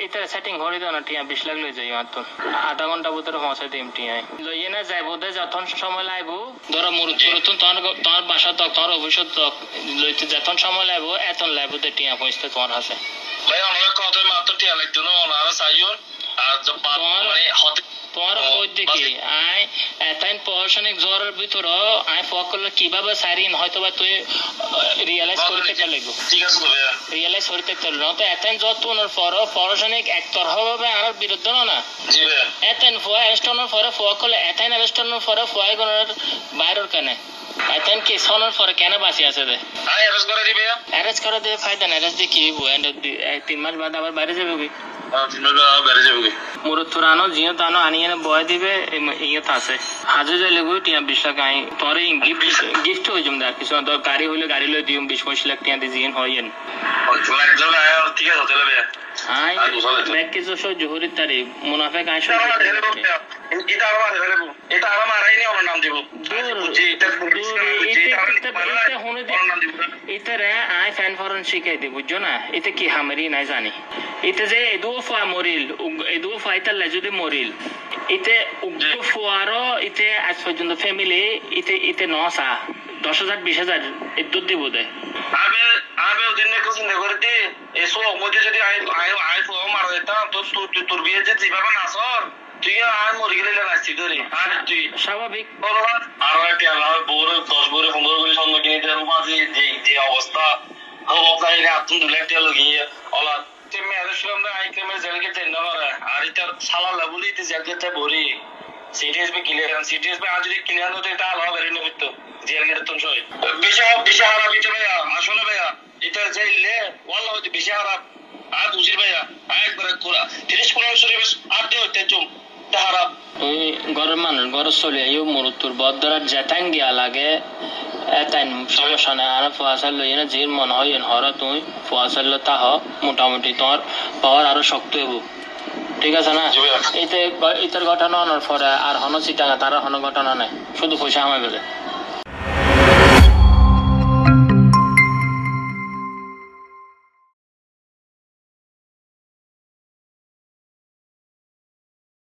এটা সেটিং করে দাও না টিয়া 20 লাখ লই যাই মাত্র আধা ঘন্টা ভিতরে পৌঁছে দিম টিয়া লইয়ে না যাইবো দে যখন সময় লাগবো ধরো মুরুতুন তোমার বাসা তক তোমার অফিসত তক লইতে যখন সময় লাগবো এতন লাগবো দে টিয়া পৌঁছতে তোমার আছে ভাই আমার কত মাত্র টিয়া লাগতো না ওনারা চাইও আর মানে হতে তোমার কই দেখি আই এতাইন প্রশাসনিক জোরের ভিতর আই ফকল কিভাবে সারিন হয়তোবা তুই রিয়ালাইজ করতে লাগবো ঠিক আছে তো ভাইয়া রিয়ালাইজ করতে চল না তো এতাইন যত তোর পর প্রশাসনিক একতরফাভাবে আর বিরুদ্ধে না জি ভাইয়া এতাইন ফয় স্টোনের পরে ফকল এতাইন স্টোনের পরে ফয় গণের বাইরের কানে এতাইন কি সোনার পরে কেন বাসি আছে দে আই অ্যারেস্ট করে দিবে অ্যারেস্ট করে দে ফায়দা না অ্যারেস্ট দিয়ে কি হইব এন্ড 3 মাস বাদ আবার বাইরে যাবে কি মুরত পুরানো জিও তানো আনিয়ে বয় দিবে ইয়ত আছে হাজে যাইলে গো টিয়া 20 লাখ আই তোরে গিফট হই জমদা কিছু তো গাড়ি হইলে গাড়ি লই দিম 20 লাখ টিয়া দি জিন হইয়েন ঠিক আছে চলে ভাইয়া আই ব্যাক কিছু সো জোহরি তারি মুনাফিক আইসো এটা আমার আইনি ওর নাম দিব এটা রে আই ফ্যান ফরন শিখাই দি বুঝছো না এটা কি হামারি নাই জানি এটা যে এদু ফা মরিল এদু ফাইতাল যদি মরিল ইতে উগ্র ফুয়ারো ইতে আজ পর্যন্ত ফ্যামিলি ইতে নসা 10,000 20,000 এদুত দিব দে আমি ওদিন চিন্তা করতে এসো মধ্যে যদি আই ফো মারা যেতাম তোর বিয়ে যে যেভাবে নাচর তুই আর মরে গেলে নাচছি ধরে আর তুই স্বাভাবিক আর একটা বউর 10 বউরে 15 করে সঙ্গে কিনে দেওয়ার মাঝে যে অবস্থা অবস্থায় আত্ম 2 লাখ টাকা লাগিয়ে ওলা মেয়েদের সঙ্গে আই ক্রেমের জেলকে টেন্ডা মারা আর এটা সালা লাগুলি জেলকে ভরি সিটিএসবি ক্লিয়ার সিটিএসবি আজ যদি ক্লিয়ার হতো এটা আলাদা বেরিয়ে নেবে তো জেলকে তো সই বেশি হারাপ এটা ভাইয়া আসলে ভাইয়া এটা যাইলে ওয়াল্লাহ হইতে বেশি হারাপ আর বুঝির ভাইয়া একবার 30-15 শরীফ আর দেও তেজুম হারাপ তুই গরম মানুষ গরম চলে আইও মরুতুর বদরাত জেতাং গিয়া লাগে এতাইন সমস্যা নাই আর ফুয়াশাল লইয়ে না যে মন হয় হর তুই ফুয়াশাল তা হ মোটামুটি তোমার পাওয়ার আরো শক্ত হইব ঠিক আছে না এতে ইতার ঘটনা হওয়ার পরে আর হন চিটাঙা তার হন ঘটনা নাই শুধু পয়সা আমায় গেলে